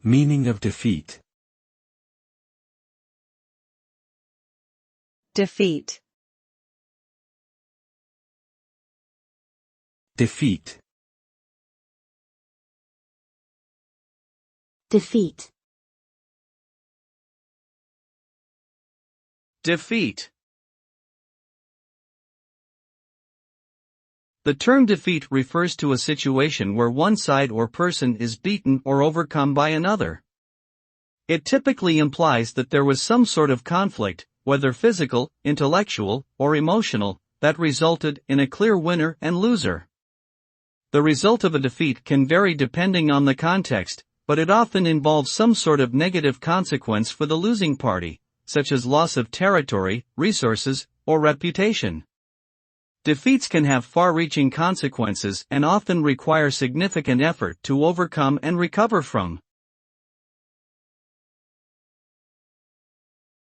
Meaning of defeat. Defeat. Defeat. Defeat. Defeat. The term defeat refers to a situation where one side or person is beaten or overcome by another. It typically implies that there was some sort of conflict, whether physical, intellectual, or emotional, that resulted in a clear winner and loser. The result of a defeat can vary depending on the context, but it often involves some sort of negative consequence for the losing party, such as loss of territory, resources, or reputation. Defeats can have far-reaching consequences and often require significant effort to overcome and recover from.